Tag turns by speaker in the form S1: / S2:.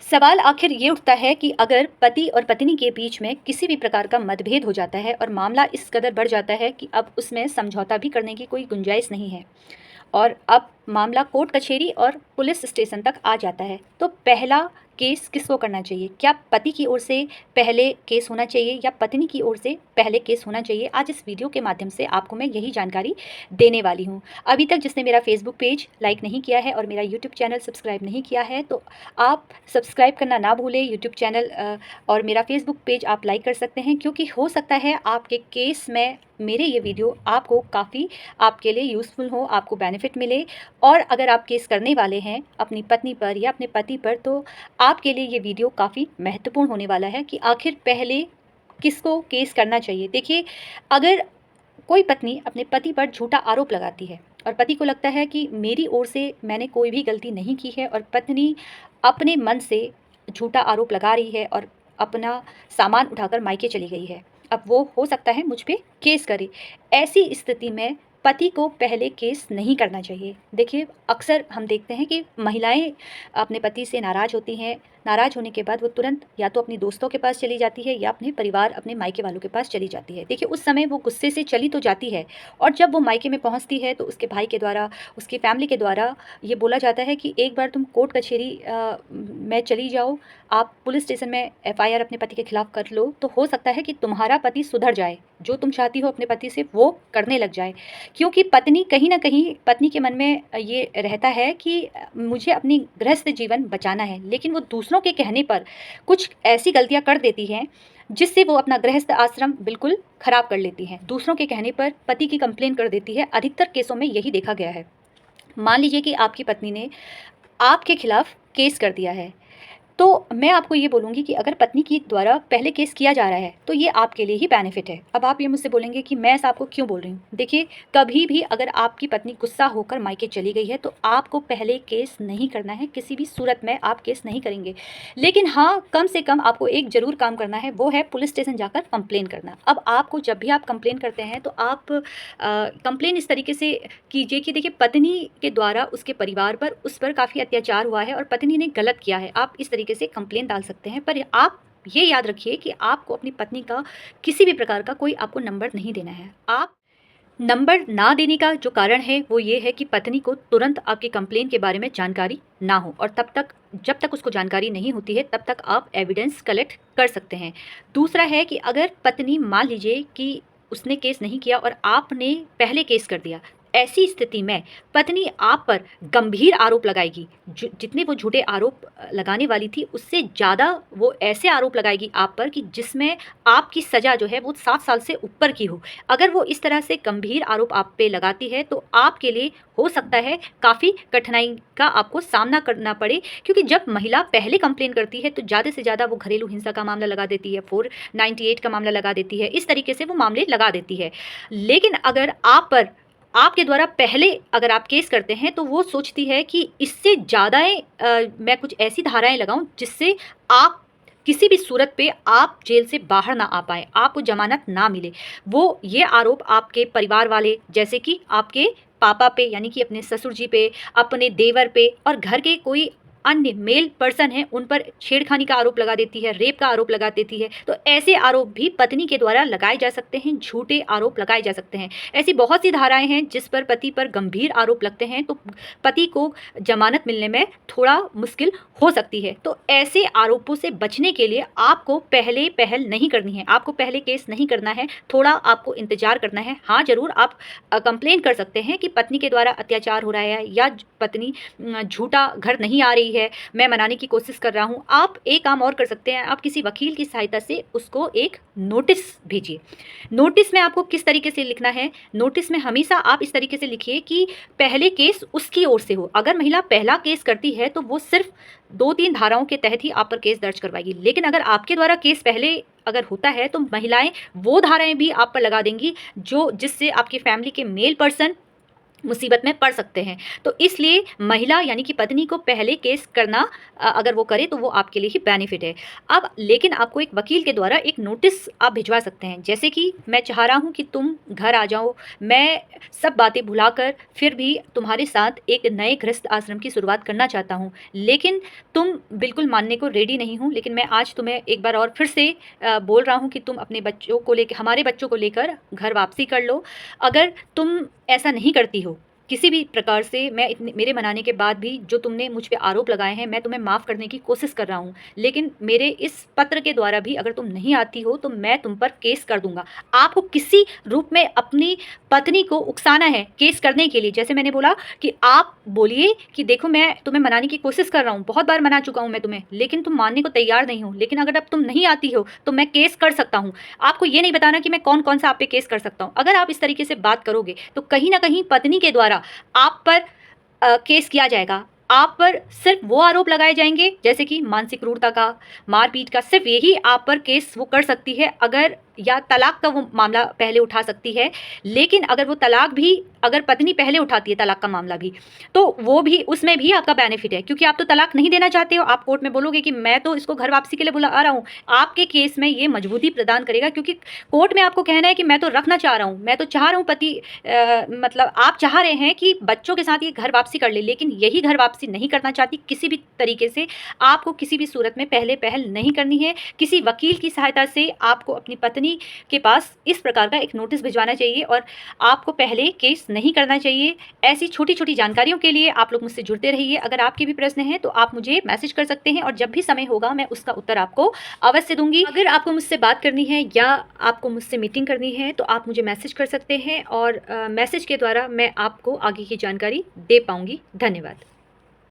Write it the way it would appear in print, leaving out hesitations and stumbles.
S1: सवाल आखिर ये उठता है कि अगर पति और पत्नी के बीच में किसी भी प्रकार का मतभेद हो जाता है और मामला इस कदर बढ़ जाता है कि अब उसमें समझौता भी करने की कोई गुंजाइश नहीं है और अब मामला कोर्ट कचहरी और पुलिस स्टेशन तक आ जाता है, तो पहला केस किसको करना चाहिए? क्या पति की ओर से पहले केस होना चाहिए या पत्नी की ओर से पहले केस होना चाहिए? आज इस वीडियो के माध्यम से आपको मैं यही जानकारी देने वाली हूँ। अभी तक जिसने मेरा फेसबुक पेज लाइक नहीं किया है और मेरा यूट्यूब चैनल सब्सक्राइब नहीं किया है, तो आप सब्सक्राइब करना ना भूलें। यूट्यूब चैनल और मेरा फेसबुक पेज आप लाइक कर सकते हैं, क्योंकि हो सकता है आपके केस में मेरे ये वीडियो आपको काफ़ी आपके लिए यूज़फुल हो, आपको बेनिफिट मिले। और अगर आप केस करने वाले हैं अपनी पत्नी पर या अपने पति पर, तो आपके लिए ये वीडियो काफ़ी महत्वपूर्ण होने वाला है कि आखिर पहले किसको केस करना चाहिए। देखिए, अगर कोई पत्नी अपने पति पर झूठा आरोप लगाती है और पति को लगता है कि मेरी ओर से मैंने कोई भी गलती नहीं की है और पत्नी अपने मन से झूठा आरोप लगा रही है और अपना सामान उठाकर मायके चली गई है, अब वो हो सकता है मुझ पे केस करे। ऐसी स्थिति में पति को पहले केस नहीं करना चाहिए। देखिए, अक्सर हम देखते हैं कि महिलाएं अपने पति से नाराज़ होती हैं। नाराज़ होने के बाद वो तुरंत या तो अपनी दोस्तों के पास चली जाती है या अपने परिवार, अपने मायके वालों के पास चली जाती है। देखिए, उस समय वो गुस्से से चली तो जाती है और जब वो मायके में पहुंचती है तो उसके भाई के द्वारा, उसकी फैमिली के द्वारा ये बोला जाता है कि एक बार तुम कोर्ट कचहरी में चली जाओ, आप पुलिस स्टेशन में एफआईआर अपने पति के खिलाफ कर लो, तो हो सकता है कि तुम्हारा पति सुधर जाए, जो तुम चाहती हो अपने पति से वो करने लग जाए। क्योंकि पत्नी कहीं न कहीं, पत्नी के मन में ये रहता है कि मुझे अपनी गृहस्थ जीवन बचाना है, लेकिन वो दूसरों के कहने पर कुछ ऐसी गलतियाँ कर देती हैं, जिससे वो अपना गृहस्थ आश्रम बिल्कुल खराब कर लेती हैं। दूसरों के कहने पर पति की कंप्लेन कर देती है। अधिकतर केसों में यही देखा गया है। मान लीजिए कि आपकी पत्नी ने आपके खिलाफ केस कर दिया है, तो मैं आपको ये बोलूँगी कि अगर पत्नी की द्वारा पहले केस किया जा रहा है, तो ये आपके लिए ही बेनिफिट है। अब आप ये मुझसे बोलेंगे कि मैं ऐसा आपको क्यों बोल रही हूँ? देखिए, कभी भी अगर आपकी पत्नी गुस्सा होकर मायके चली गई है, तो आपको पहले केस नहीं करना है, किसी भी सूरत में आप केस नहीं करेंगे। लेकिन हाँ, कम से कम आपको एक ज़रूर काम करना है, वो है पुलिस स्टेशन जाकर कंप्लेन करना। अब आपको जब भी आप कंप्लेन करते हैं, तो आप कंप्लेन इस तरीके से कीजिए कि देखिए, पत्नी के द्वारा उसके परिवार पर, उस पर काफ़ी अत्याचार हुआ है और पत्नी ने गलत किया है। आप इस तरीके से कंप्लेन डाल सकते हैं, पर आप ये याद रखिए कि आपको अपनी पत्नी का किसी भी प्रकार का कोई आपको नंबर नहीं देना है। आप नंबर ना देने का जो कारण है वो ये है कि पत्नी को तुरंत आपकी कंप्लेन के बारे में जानकारी ना हो, और तब तक, जब तक उसको जानकारी नहीं होती है, तब तक आप एविडेंस कलेक्ट कर सकते हैं। दूसरा है कि अगर पत्नी, मान लीजिए कि उसने केस नहीं किया और आपने पहले केस कर दिया, ऐसी स्थिति में पत्नी आप पर गंभीर आरोप लगाएगी। जितने वो झूठे आरोप लगाने वाली थी, उससे ज़्यादा वो ऐसे आरोप लगाएगी आप पर कि जिसमें आपकी सज़ा जो है वो 7 साल से ऊपर की हो। अगर वो इस तरह से गंभीर आरोप आप पे लगाती है, तो आपके लिए हो सकता है काफ़ी कठिनाई का आपको सामना करना पड़े, क्योंकि जब महिला पहले कंप्लेन करती है, तो ज़्यादा से ज़्यादा वो घरेलू हिंसा का मामला लगा देती है, 498 का मामला लगा देती है, इस तरीके से वो मामले लगा देती है। लेकिन अगर आप पर, आपके द्वारा पहले अगर आप केस करते हैं, तो वो सोचती है कि इससे ज़्यादा मैं कुछ ऐसी धाराएँ लगाऊँ जिससे आप किसी भी सूरत पे आप जेल से बाहर ना आ पाएँ, आपको ज़मानत ना मिले। वो ये आरोप आपके परिवार वाले, जैसे कि आपके पापा पे, यानी कि अपने ससुर जी पे, अपने देवर पे और घर के कोई अन्य मेल पर्सन हैं, उन पर छेड़खानी का आरोप लगा देती है, रेप का आरोप लगा देती है। तो ऐसे आरोप भी पत्नी के द्वारा लगाए जा सकते हैं, झूठे आरोप लगाए जा सकते हैं। ऐसी बहुत सी धाराएँ हैं जिस पर पति पर गंभीर आरोप लगते हैं, तो पति को ज़मानत मिलने में थोड़ा मुश्किल हो सकती है। तो ऐसे आरोपों से बचने के लिए आपको पहले पहल नहीं करनी है, आपको पहले केस नहीं करना है, थोड़ा आपको इंतज़ार करना है। हाँ, ज़रूर आप कंप्लेन कर सकते हैं कि पत्नी के द्वारा अत्याचार हो रहा है या पत्नी झूठा घर नहीं आ रही है, मैं मनाने की कोशिश कर रहा हूँ। आप एक काम और कर सकते हैं, आप किसी वकील की सहायता से उसको एक नोटिस भेजिए। नोटिस में आपको किस तरीके से लिखना है? नोटिस में हमेशा आप इस तरीके से लिखिए कि पहले केस उसकी ओर से हो। अगर महिला पहला केस करती है, तो वो सिर्फ 2-3 धाराओं के तहत ही आप पर केस दर्ज करवाएगी। लेकिन अगर आपके द्वारा केस पहले अगर होता है, तो महिलाएं वो धाराएं भी आप पर लगा देंगी जो जिससे आपकी फैमिली के मेल पर्सन मुसीबत में पड़ सकते हैं। तो इसलिए महिला यानी कि पत्नी को पहले केस करना अगर वो करे तो वो आपके लिए ही बेनिफिट है। अब लेकिन आपको एक वकील के द्वारा एक नोटिस आप भिजवा सकते हैं, जैसे कि मैं चाह रहा हूँ कि तुम घर आ जाओ, मैं सब बातें भुलाकर फिर भी तुम्हारे साथ एक नए गृहस्थ आश्रम की शुरुआत करना चाहता हूँ, लेकिन तुम बिल्कुल मानने को रेडी नहीं हो। लेकिन मैं आज तुम्हें एक बार और फिर से बोल रहा हूँ कि तुम अपने बच्चों को लेकर, हमारे बच्चों को लेकर घर वापसी कर लो। अगर तुम ऐसा नहीं करती हो किसी भी प्रकार से, मैं इतने मेरे मनाने के बाद भी जो तुमने मुझ पे आरोप लगाए हैं, मैं तुम्हें माफ़ करने की कोशिश कर रहा हूँ, लेकिन मेरे इस पत्र के द्वारा भी अगर तुम नहीं आती हो तो मैं तुम पर केस कर दूंगा। आपको किसी रूप में अपनी पत्नी को उकसाना है केस करने के लिए। जैसे मैंने बोला कि आप बोलिए कि देखो मैं तुम्हें मनाने की कोशिश कर रहा हूँ, बहुत बार मना चुका हूँ मैं तुम्हें, लेकिन तुम मानने को तैयार नहीं हो। लेकिन अगर अब तुम नहीं आती हो तो मैं केस कर सकता हूँ। आपको ये नहीं बताना कि मैं कौन कौन सा आप पे केस कर सकता हूँ। अगर आप इस तरीके से बात करोगे तो कहीं ना कहीं पत्नी के द्वारा आप पर केस किया जाएगा। आप पर सिर्फ वो आरोप लगाए जाएंगे जैसे कि मानसिक क्रूरता का, मारपीट का, सिर्फ यही आप पर केस वो कर सकती है। अगर या तलाक का वो मामला पहले उठा सकती है, लेकिन अगर वो तलाक भी, अगर पत्नी पहले उठाती है तलाक का मामला भी, तो वो भी, उसमें भी आपका बेनिफिट है, क्योंकि आप तो तलाक नहीं देना चाहते हो। आप कोर्ट में बोलोगे कि मैं तो इसको घर वापसी के लिए बुला आ रहा हूँ, आपके केस में ये मजबूती प्रदान करेगा, क्योंकि कोर्ट में आपको कहना है कि मैं तो रखना चाह रहा हूँ, मैं तो चाह रहा हूँ पति मतलब आप चाह रहे हैं कि बच्चों के साथ ये घर वापसी कर ले, लेकिन यही घर वापसी नहीं करना चाहती किसी भी तरीके से। आपको किसी भी सूरत में पहले पहल नहीं करनी है। किसी वकील की सहायता से आपको अपनी पत्नी के पास इस प्रकार का एक नोटिस भिजवाना चाहिए और आपको पहले केस नहीं करना चाहिए। ऐसी छोटी छोटी जानकारियों के लिए आप लोग मुझसे जुड़ते रहिए। अगर आपके भी प्रश्न हैं तो आप मुझे मैसेज कर सकते हैं और जब भी समय होगा मैं उसका उत्तर आपको अवश्य दूंगी। अगर आपको मुझसे बात करनी है या आपको मुझसे मीटिंग करनी है तो आप मुझे मैसेज कर सकते हैं और मैसेज के द्वारा मैं आपको आगे की जानकारी दे पाऊंगी। धन्यवाद।